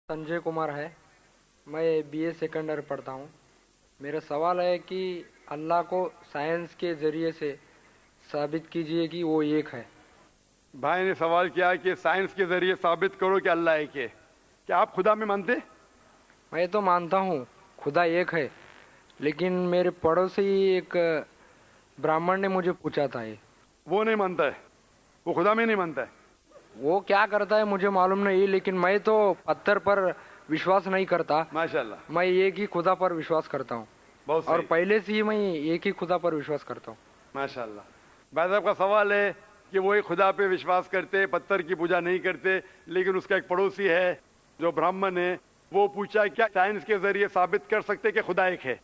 संजय कुमार है। मैं BA second year पढ़ता हूँ। मेरा सवाल है कि अल्लाह को साइंस के ज़रिए से साबित कीजिए कि वो एक है। भाई ने सवाल किया कि साइंस के जरिए साबित करो कि अल्लाह एक है। क्या आप खुदा में मानते? मैं तो मानता हूँ खुदा एक है, लेकिन मेरे पड़ोसी एक ब्राह्मण ने मुझे पूछा था ये वो नहीं मानता है, वो खुदा में नहीं मानता है। वो क्या करता है मुझे मालूम नहीं, लेकिन मैं तो पत्थर पर विश्वास नहीं करता। माशाल्लाह, मैं एक ही खुदा पर विश्वास करता हूँ बहुत और सही। पहले से ही मैं एक ही खुदा पर विश्वास करता हूँ। माशाल्लाह। भाई साहब का सवाल है कि वो एक खुदा पे विश्वास करते, पत्थर की पूजा नहीं करते, लेकिन उसका एक पड़ोसी है जो ब्राह्मण है। वो पूछा क्या साइंस के जरिए साबित कर सकते कि खुदा एक है।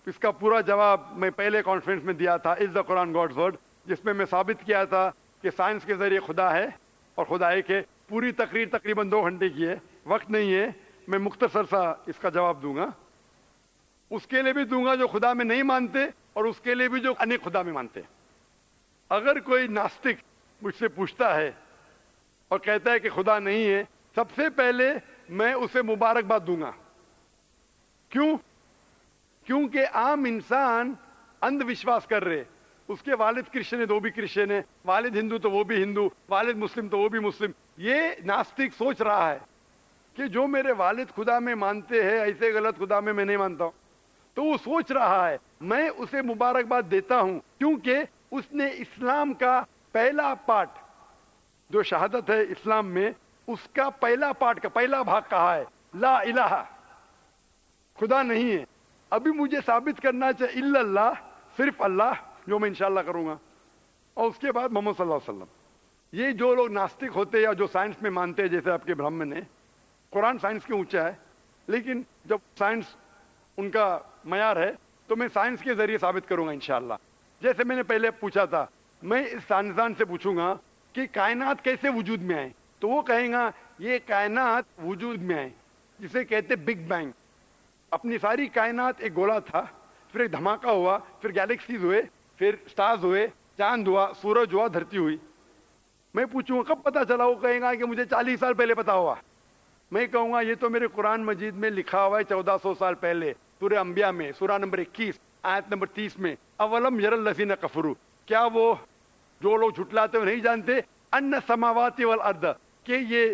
इसका पूरा जवाब मैं पहले कॉन्फ्रेंस में दिया था, is the Quran God's word, जिसमें मैं साबित किया था कि साइंस के जरिए खुदा है और खुदा एक है। पूरी तकरीर तकरीबन 2 घंटे की है, वक्त नहीं है, मैं मुख्तसर सा इसका जवाब दूंगा। उसके लिए भी दूंगा जो खुदा में नहीं मानते और उसके लिए भी जो अनेक खुदा में मानते। अगर कोई नास्तिक मुझसे पूछता है और कहता है कि खुदा नहीं है, सबसे पहले मैं उसे मुबारकबाद दूंगा। क्यों? क्योंकि आम इंसान अंधविश्वास कर रहे। उसके वालिद क्रिश्चियन है तो वो भी क्रिश्चियन है, वालिद हिंदू तो वो भी हिंदू, वालिद मुस्लिम तो वो भी मुस्लिम। ये नास्तिक सोच रहा है कि जो मेरे वालिद खुदा में मानते हैं ऐसे गलत खुदा में मैं नहीं मानता हूं। तो वो सोच रहा है, मैं उसे मुबारकबाद देता हूं क्योंकि उसने इस्लाम का पहला पार्ट जो शहादत है इस्लाम में, उसका पहला पार्ट का पहला भाग कहा है ला इलाहा, खुदा नहीं है। अभी मुझे साबित करना चाहिए इल्लल्लाह, सिर्फ अल्लाह, जो मैं इंशाल्लाह करूंगा, और उसके बाद मोहम्मद सल्लल्लाहु अलैहि वसल्लम। ये जो लोग नास्तिक होते हैं या जो साइंस में मानते हैं, जैसे आपके ब्राह्मण है, कुरान साइंस के ऊंचा है, लेकिन जब साइंस उनका मयार है तो मैं साइंस के जरिए साबित करूंगा इंशाल्लाह। जैसे मैंने पहले पूछा था, मैं इस साइंसदान से पूछूंगा कि कायनात कैसे वजूद में आए, तो वो कहेगा ये कायनात वजूद में आए जिसे कहते बिग बैंग। अपनी सारी कायनात एक गोला था, फिर एक धमाका हुआ, फिर गैलेक्सीज हुए, फिर स्टार्स हुए, चांद हुआ, सूरज हुआ, धरती हुई। मैं पूछूंगा कब पता चला, वो कहेगा कि मुझे 40 साल पहले पता हुआ। मैं कहूंगा ये तो मेरे कुरान मजीद में लिखा हुआ है 1400 साल पहले, सूरह अंबिया में, सूरा नंबर 21 आयत नंबर 30 में, अवलम यरल लज़ीना कफरू, क्या वो जो लोग झुटलाते हैं नहीं जानते, अन्ना समावाति वल अर्द, कि ये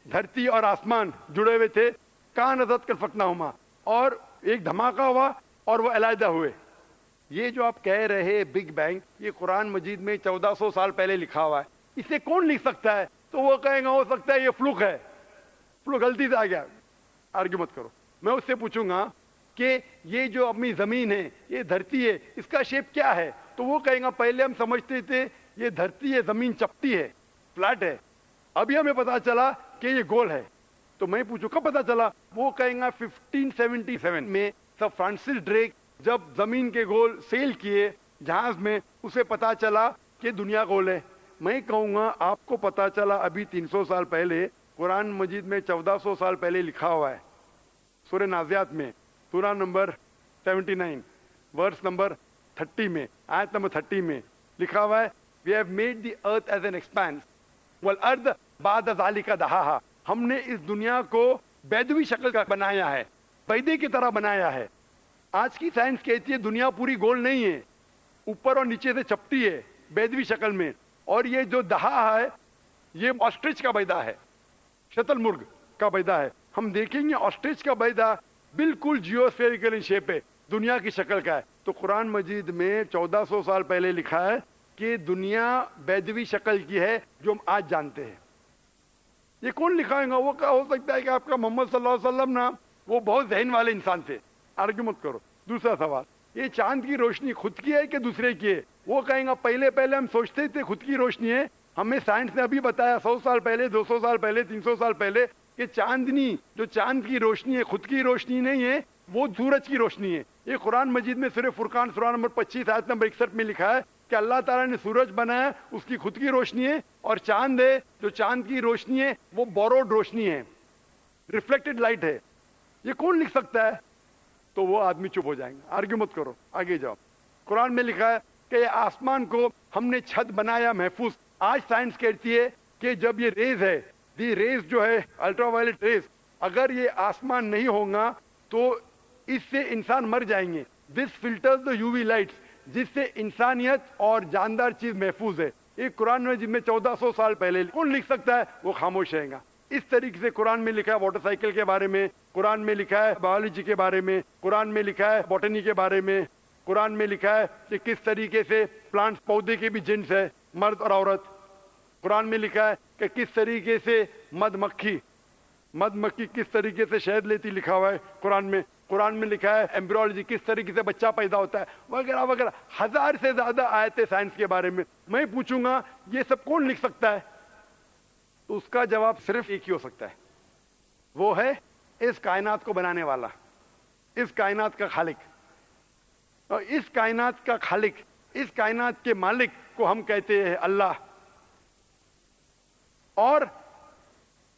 धरती और आसमान जुड़े हुए थे, कानज़त कल फकनाहुमा, और एक धमाका हुआ और वो अलहदा हुए। ये जो आप कह रहे बिग बैंग, ये कुरान मजीद में 1400 साल पहले लिखा हुआ है, इसे कौन लिख सकता है? तो वो कहेगा हो सकता है ये फ्लूक है, फ्लूक गलती से आ गया। आर्ग्यू मत करो। मैं उससे पूछूंगा कि ये जो अपनी जमीन है, ये धरती है, इसका शेप क्या है? तो वो कहेगा पहले हम समझते थे ये धरती है, जमीन चपटी है, फ्लैट है, अभी हमें पता चला कि ये गोल है। तो मैं पूछूं कब पता चला? वो कहेगा 1577 में सर फ्रांसिस ड्रेक जब जमीन के गोल सेल किए जहाज में, उसे पता चला कि दुनिया गोल है। मैं कहूंगा आपको पता चला अभी 300 साल पहले, कुरान मजीद में 1400 साल पहले लिखा हुआ है, सूरह नाज़ियात में, सूरा नंबर 79 वर्स नंबर 30 में, आयत नंबर 30 में लिखा हुआ है, we have made the earth as an expanse वल अर्द बाद ज़ालिका दहाहा, हमने इस दुनिया को बैदवी शक्ल का बनाया है, बैदे की तरह बनाया है। आज की साइंस कहती है दुनिया पूरी गोल नहीं है, ऊपर और नीचे से चपटी है बैदवी शक्ल में, और ये जो दहा है ये ऑस्ट्रिच का बैदा है, शतुरमुर्ग का बैदा है। हम देखेंगे ऑस्ट्रिच का बैदा बिल्कुल जियोस्फेरिकल इन शेप है, दुनिया की शक्ल का है। तो कुरान मजीद में 1400 साल पहले लिखा है कि दुनिया बैदवी शक्ल की है जो हम आज जानते हैं। ये कौन लिखाएगा? वो क्या हो सकता है कि आपका मोहम्मद सल्लल्लाहु अलैहि वसल्लम ना, वो बहुत ज़हन वाले इंसान थे। आर्ग्यू मत करो। दूसरा सवाल, ये चांद की रोशनी खुद की है कि दूसरे की है? वो कहेगा पहले पहले हम सोचते थे खुद की रोशनी है, हमें साइंस ने अभी बताया 100 साल पहले, 200 साल पहले, 300 साल पहले कि चांदनी, जो चांद की रोशनी है, खुद की रोशनी नहीं है, वो सूरज की रोशनी है। ये कुरान मजीद में सूरह फुरकान सूरा नंबर 25 आयत नंबर 61 में लिखा है कि अल्लाह ताला ने सूरज बनाया, उसकी खुद की रोशनी है, और चांद है, जो चांद की रोशनी है वो बोरोड रोशनी है, रिफ्लेक्टेड लाइट है। ये कौन लिख सकता है? तो वो आदमी चुप हो जाएंगे। आर्ग्यू मत करो, आगे जाओ। कुरान में लिखा है कि आसमान को हमने छत बनाया महफूज। आज साइंस कहती है कि जब ये रेज है, दी रेज जो है अल्ट्रावायलेट रेज, اگر یہ آسمان نہیں ہوگا تو اس سے انسان مر جائیں گے. دس فلٹرز دا UV لائٹس, جس سے انسانیت اور جاندار چیز محفوظ ہے. یہ قرآن میں جن میں 1400 سال پہلے کون لکھ سکتا ہے, وہ خاموش رہے گا. اس طریقے سے قرآن میں لکھا ہے واٹر سائیکل کے بارے میں, قرآن میں لکھا ہے بایولوجی کے بارے میں, قرآن میں لکھا ہے بوٹنی کے بارے میں, قرآن میں لکھا ہے کہ کس طریقے سے پلانٹس پودے کے بھی جنس ہے, مرد اور عورت. قرآن میں لکھا ہے کہ کس طریقے سے مد مکھی کس طریقے سے شہد لیتی, لکھا ہوا ہے قرآن میں. قرآن میں لکھا ہے ایمبریولوجی کس طریقے سے بچہ پیدا ہوتا ہے, وغیرہ وغیرہ. 1000 سے زیادہ آیتیں سائنس کے بارے میں. میں پوچھوں گا یہ سب کون لکھ سکتا ہے, تو اس کا جواب صرف ایک ہی ہو سکتا ہے, وہ ہے اس کائنات کو بنانے والا, اس کائنات کا خالق. اور اس کائنات کا خالق, اس کائنات کے مالک کو ہم کہتے ہیں اللہ. اور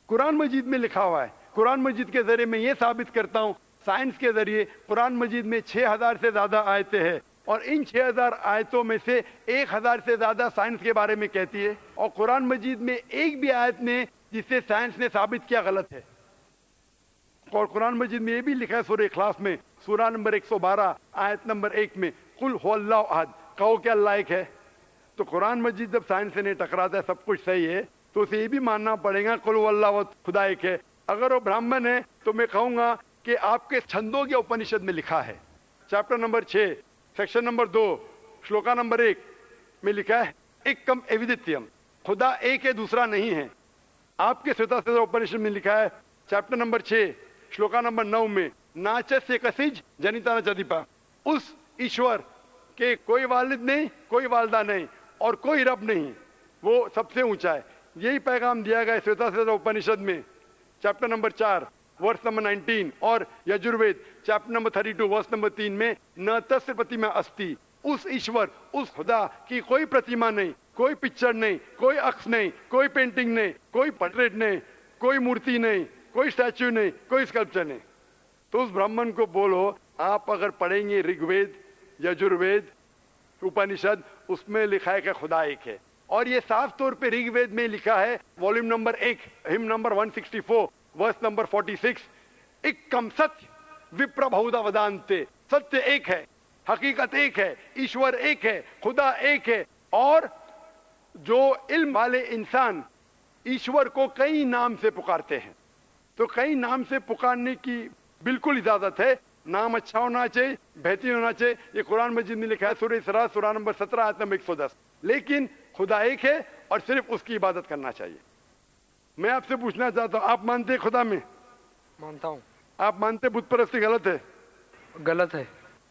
قرآن مجید میں لکھا ہوا ہے, قرآن مجید کے ذریعے میں یہ ثابت کرتا ہوں, سائنس کے ذریعے قرآن مجید میں 6000 سے زیادہ آیتیں ہیں, اور ان 6000 آیتوں میں سے 1000 سے زیادہ سائنس کے بارے میں کہتی ہے, اور قرآن مجید میں ایک بھی آیت نہیں جسے سائنس نے ثابت کیا غلط ہے. اور قرآن مجید میں یہ بھی لکھا ہے سورہ اخلاص میں, سورہ نمبر 112 آیت نمبر 1 میں, قل هو اللہ احد, کہو کہ اللہ ایک ہے. تو قرآن مجید جب سائنس سے نہیں ٹکراتا ہے, سب کچھ صحیح ہے, تو اسے یہ بھی ماننا پڑے گا قل هو اللہ احد, خدا ایک ہے. اگر وہ برہمن ہے تو میں کہوں گا کہ آپ کے چھندوگیہ اپنشد میں لکھا ہے, چیپٹر نمبر 6 سیکشن نمبر 2 شلوکا نمبر 1 میں لکھا ہے ایکم ایودتیم, خدا ایک ہے دوسرا نہیں ہے. آپ کے سوتا اپنشد میں لکھا ہے چیپٹر نمبر 6 شلوکا نمبر 9 میں ناچسیہ کسیج جنیتا نہ چدیپا, اس ایشور کے کوئی والد نہیں, کوئی والدہ نہیں, اور کوئی رب نہیں, وہ سب سے اونچا ہے. یہی پیغام دیا گیا سوتا اپنشد میں چیپٹر نمبر 4 ورس نمبر 19, اور Yajurveda chapter number 32 verse number 3 میں نہ تسر پرتیما استی, اس ایشور, اس خدا کی کوئی پرتیما نہیں, کوئی پکچر نہیں, کوئی عکس نہیں, کوئی پینٹنگ نہیں, کوئی پورٹریٹ نہیں, کوئی مورتی نہیں, کوئی اسٹیچو نہیں, کوئی اسکلپچر نہیں. تو اس برہمن کو بولو, آپ اگر پڑھیں گے رگ وید, یجروید, اپنشد, اس میں لکھا ہے کہ خدا ایک ہے. اور یہ صاف طور پہ رگ وید میں لکھا ہے والیوم نمبر 1 ہم نمبر 164 ورس نمبر 46, ایکم ستیہ وپر بہودا ودانتے, ستیہ ایک ہے, حقیقت ایک ہے, ایشور ایک ہے, خدا ایک ہے. اور جو علم والے انسان ایشور کو کئی نام سے پکارتے ہیں, تو کئی نام سے پکارنے کی بالکل اجازت ہے, نام اچھا ہونا چاہیے, بہترین ہونا چاہیے. یہ قرآن مجید میں لکھا ہے سورہ اسراء سورہ نمبر 17 آیت نمبر 110. لیکن خدا ایک ہے اور صرف اس کی عبادت کرنا چاہیے. میں آپ سے پوچھنا چاہتا ہوں, آپ مانتے ہیں خدا میں؟ مانتا ہوں. آپ مانتے بت پرستی غلط ہے؟ غلط ہے.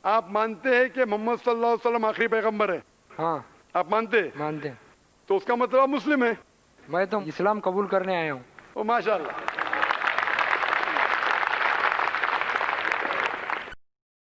آپ مانتے ہیں کہ محمد صلی اللہ علیہ وسلم آخری پیغمبر ہے؟ ہاں آپ مانتے ہیں؟ مانتے ہیں. تو اس کا مطلب آپ مسلم ہیں. میں تو اسلام قبول کرنے آیا ہوں. او ماشاء اللہ.